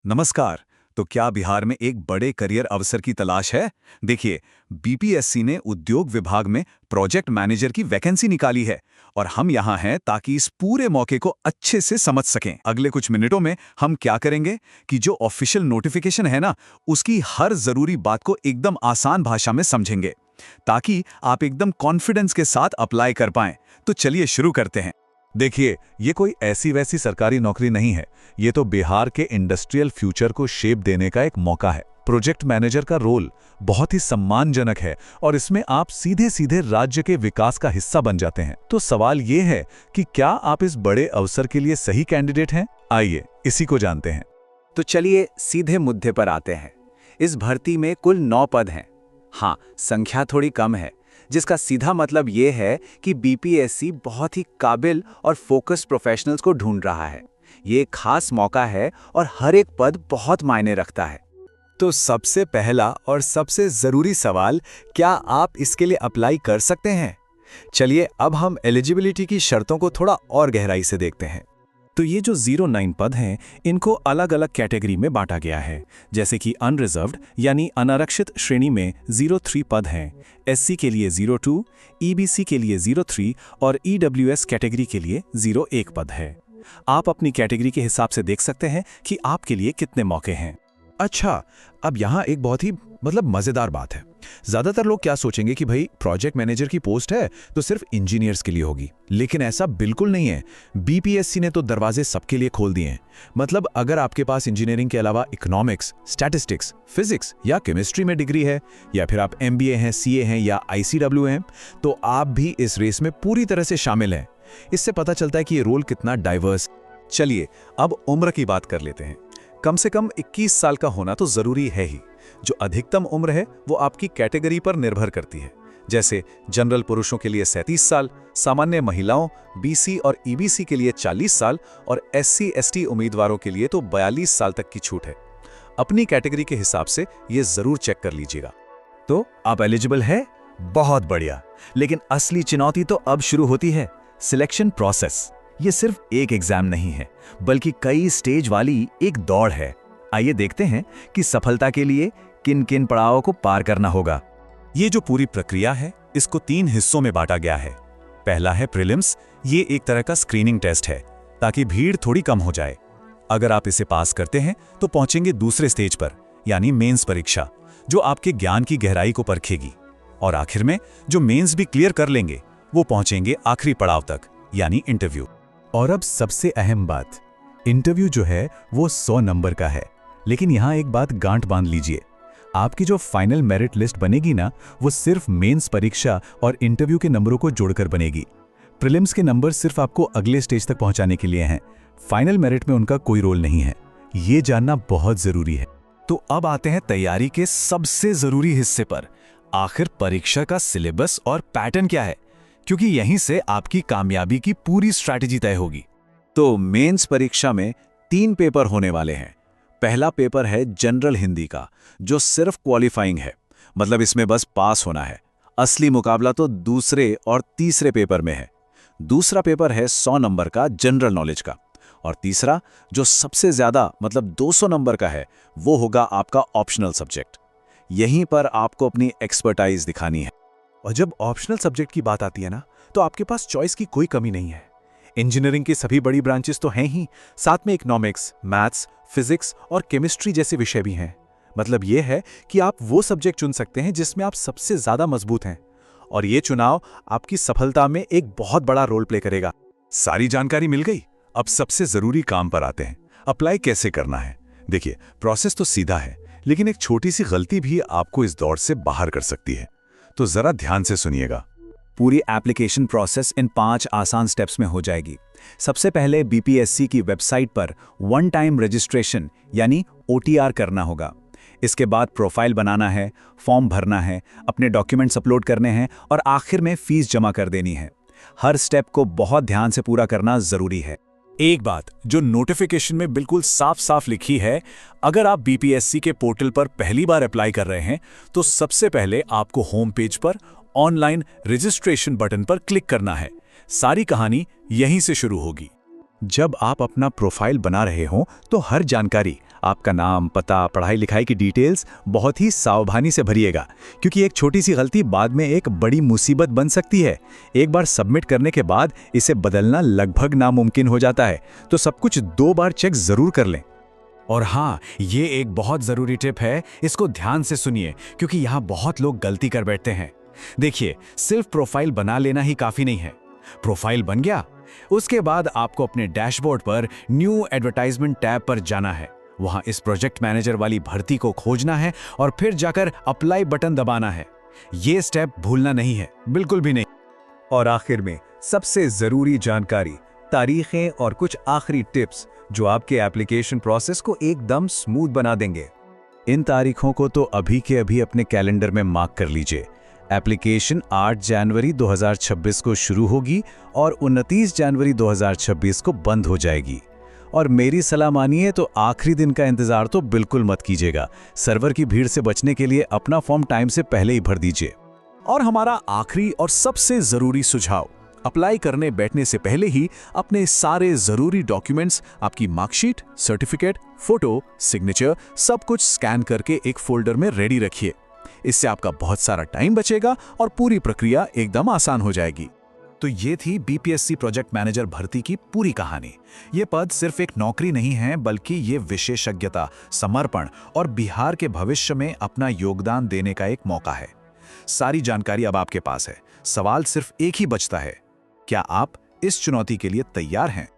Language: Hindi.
नमस्कार। तो क्या बिहार में एक बड़े करियर अवसर की तलाश है? देखिए, बीपीएससी ने उद्योग विभाग में प्रोजेक्ट मैनेजर की वैकेंसी निकाली है और हम यहाँ हैं ताकि इस पूरे मौके को अच्छे से समझ सकें। अगले कुछ मिनटों में हम क्या करेंगे कि जो ऑफिशियल नोटिफिकेशन है ना, उसकी हर जरूरी बात को एकदम आसान भाषा में समझेंगे ताकि आप एकदम कॉन्फिडेंस के साथ अप्लाई कर पाएं। तो चलिए शुरू करते हैं। देखिए, ये कोई ऐसी वैसी सरकारी नौकरी नहीं है। ये तो बिहार के इंडस्ट्रियल फ्यूचर को शेप देने का एक मौका है। प्रोजेक्ट मैनेजर का रोल बहुत ही सम्मानजनक है और इसमें आप सीधे सीधे राज्य के विकास का हिस्सा बन जाते हैं। तो सवाल ये है कि क्या आप इस बड़े अवसर के लिए सही कैंडिडेट हैं? आइए इसी को जानते हैं। तो चलिए सीधे मुद्दे पर आते हैं। इस भर्ती में कुल 9 पद हैं। हाँ, संख्या थोड़ी कम है, जिसका सीधा मतलब ये है कि बीपीएससी बहुत ही काबिल और फोकस्ड प्रोफेशनल्स को ढूंढ रहा है। ये एक खास मौका है और हर एक पद बहुत मायने रखता है। तो सबसे पहला और सबसे ज़रूरी सवाल, क्या आप इसके लिए अप्लाई कर सकते हैं? चलिए अब हम एलिजिबिलिटी की शर्तों को थोड़ा और गहराई से देखते हैं। तो ये जो 09 पद हैं, इनको अलग अलग कैटेगरी में बांटा गया है। जैसे कि अनरिजर्व्ड यानी अनारक्षित श्रेणी में 03 पद हैं, एससी के लिए 02, ईबीसी के लिए 03 और ईडब्ल्यूएस कैटेगरी के लिए 01 पद है। आप अपनी कैटेगरी के हिसाब से देख सकते हैं कि आपके लिए कितने मौके हैं। अच्छा, अब यहाँ एक बहुत ही मज़ेदार बात है। ज़्यादातर लोग क्या सोचेंगे कि भाई प्रोजेक्ट मैनेजर की पोस्ट है तो सिर्फ इंजीनियर्स के लिए होगी, लेकिन ऐसा बिल्कुल नहीं है। बीपीएससी ने तो दरवाजे सबके लिए खोल दिए हैं। मतलब अगर आपके पास इंजीनियरिंग के अलावा इकोनॉमिक्स, स्टैटिस्टिक्स, फिजिक्स या केमिस्ट्री में डिग्री है, या फिर आप एमबीए हैं, सीए हैं या आईसीडब्ल्यू हैं, तो आप भी इस रेस में पूरी तरह से शामिल हैं। इससे पता चलता है कि ये रोल कितना डाइवर्स। चलिए अब उम्र की बात कर लेते हैं। कम से कम 21 साल का होना तो जरूरी है ही। जो अधिकतम उम्र है वो आपकी कैटेगरी पर निर्भर करती है। जैसे जनरल पुरुषों के लिए 37 साल, सामान्य महिलाओं, बीसी और ईबीसी के लिए 40 साल और एससी एसटी उम्मीदवारों के लिए तो 42 साल तक की छूट है। अपनी कैटेगरी के हिसाब से ये जरूर चेक कर लीजिएगा। तो आप एलिजिबल है? बहुत बढ़िया। लेकिन असली चुनौती तो अब शुरू होती है, सिलेक्शन प्रोसेस। ये सिर्फ एक एग्जाम नहीं है, बल्कि कई स्टेज वाली एक दौड़ है। आइए देखते हैं कि सफलता के लिए किन किन पड़ावों को पार करना होगा। ये जो पूरी प्रक्रिया है, इसको 3 हिस्सों में बांटा गया है। पहला है प्रीलिम्स। ये एक तरह का स्क्रीनिंग टेस्ट है ताकि भीड़ थोड़ी कम हो जाए। अगर आप इसे पास करते हैं तो पहुंचेंगे दूसरे स्टेज पर, यानी मेंस परीक्षा, जो आपके ज्ञान की गहराई को परखेगी। और आखिर में जो मेंस भी क्लियर कर लेंगे वो पहुंचेंगे आखिरी पड़ाव तक, यानी इंटरव्यू। और अब सबसे अहम बात, इंटरव्यू जो है वो 100 नंबर का है। लेकिन यहाँ एक बात गांठ बांध लीजिए, आपकी जो फाइनल मेरिट लिस्ट बनेगी ना, वो सिर्फ मेंस परीक्षा और इंटरव्यू के नंबरों को जोड़कर बनेगी। प्रीलिम्स के नंबर सिर्फ आपको अगले स्टेज तक पहुंचाने के लिए हैं। फाइनल मेरिट में उनका कोई रोल नहीं है। ये जानना बहुत जरूरी है। तो अब आते हैं तैयारी के सबसे जरूरी हिस्से पर। आखिर परीक्षा का सिलेबस और पैटर्न क्या है, क्योंकि यहीं से आपकी कामयाबी की पूरी स्ट्रैटेजी तय होगी। तो मेंस परीक्षा में 3 पेपर होने वाले हैं। पहला पेपर है जनरल हिंदी का, जो सिर्फ क्वालिफाइंग है, मतलब इसमें बस पास होना है। असली मुकाबला तो दूसरे और तीसरे पेपर में है। दूसरा पेपर है 100 नंबर का जनरल नॉलेज का, और तीसरा जो सबसे ज्यादा मतलब 200 नंबर का है, वो होगा आपका ऑप्शनल सब्जेक्ट। यहीं पर आपको अपनी एक्सपर्टाइज दिखानी है। और जब ऑप्शनल सब्जेक्ट की बात आती है ना, तो आपके पास चॉइस की कोई कमी नहीं है। इंजीनियरिंग की सभी बड़ी ब्रांचेस तो हैं ही, साथ में इकोनॉमिक्स, मैथ्स, फिजिक्स और केमिस्ट्री जैसे विषय भी हैं। मतलब ये है कि आप वो सब्जेक्ट चुन सकते हैं जिसमें आप सबसे ज्यादा मजबूत हैं, और ये चुनाव आपकी सफलता में एक बहुत बड़ा रोल प्ले करेगा। सारी जानकारी मिल गई। अब सबसे जरूरी काम पर आते हैं, अप्लाई कैसे करना है। देखिए, प्रोसेस तो सीधा है, लेकिन एक छोटी सी गलती भी आपको इस दौड़ से बाहर कर सकती है। तो जरा ध्यान से सुनिएगा। पूरी एप्लीकेशन प्रोसेस इन 5 आसान स्टेप्स में हो जाएगी। सबसे पहले बीपीएससी की वेबसाइट पर 1 टाइम रजिस्ट्रेशन यानी ओटीआर करना होगा। इसके बाद प्रोफाइल बनाना है, फॉर्म भरना है, अपने डॉक्यूमेंट्स अपलोड करने हैं और आखिर में फीस जमा कर देनी है। हर स्टेप को बहुत ध्यान से पूरा करना जरूरी है। एक बात जो नोटिफिकेशन में बिल्कुल साफ साफ लिखी है, अगर आप बीपीएससी के पोर्टल पर पहली बार अप्लाई कर रहे हैं तो सबसे पहले आपको होम पेज पर ऑनलाइन रजिस्ट्रेशन बटन पर क्लिक करना है। सारी कहानी यहीं से शुरू होगी। जब आप अपना प्रोफाइल बना रहे हो तो हर जानकारी आपका नाम, पता, पढ़ाई लिखाई की डिटेल्स बहुत ही सावधानी से भरिएगा, क्योंकि एक छोटी सी गलती बाद में एक बड़ी मुसीबत बन सकती है। एक बार सबमिट करने के बाद इसे बदलना लगभग नामुमकिन हो जाता है, तो सब कुछ 2 बार चेक जरूर कर लें। और हाँ, ये एक बहुत ज़रूरी टिप है, इसको ध्यान से सुनिए, क्योंकि यहाँ बहुत लोग गलती कर बैठते हैं। देखिए, सिर्फ प्रोफाइल बना लेना ही काफ़ी नहीं है। प्रोफाइल बन गया, उसके बाद आपको अपने डैशबोर्ड पर न्यू एडवर्टाइजमेंट टैब पर जाना है। वहाँ इस प्रोजेक्ट मैनेजर वाली भर्ती को खोजना है और फिर जाकर अप्लाई बटन दबाना है। ये स्टेप भूलना नहीं है, बिल्कुल भी नहीं। और आखिर में सबसे ज़रूरी जानकारी, तारीखें और कुछ आखिरी टिप्स जो आपके एप्लीकेशन प्रोसेस को एकदम स्मूथ बना देंगे। इन तारीखों को तो अभी के अभी अपने कैलेंडर में मार्क कर लीजिए। एप्लीकेशन 8 जनवरी 2026 को शुरू होगी और 29 जनवरी 2026 को बंद हो जाएगी। और मेरी सलाह मानिए तो आखिरी दिन का इंतजार तो बिल्कुल मत कीजिएगा। सर्वर की भीड़ से बचने के लिए अपना फॉर्म टाइम से पहले ही भर दीजिए। और हमारा आखिरी और सबसे ज़रूरी सुझाव, अप्लाई करने बैठने से पहले ही अपने सारे ज़रूरी डॉक्यूमेंट्स, आपकी मार्कशीट, सर्टिफिकेट, फोटो, सिग्नेचर, सब कुछ स्कैन करके एक फोल्डर में रेडी रखिए। इससे आपका बहुत सारा टाइम बचेगा और पूरी प्रक्रिया एकदम आसान हो जाएगी। तो ये थी बीपीएससी प्रोजेक्ट मैनेजर भर्ती की पूरी कहानी। ये पद सिर्फ एक नौकरी नहीं है, बल्कि ये विशेषज्ञता, समर्पण और बिहार के भविष्य में अपना योगदान देने का एक मौका है। सारी जानकारी अब आपके पास है। सवाल सिर्फ एक ही बचता है, क्या आप इस चुनौती के लिए तैयार हैं?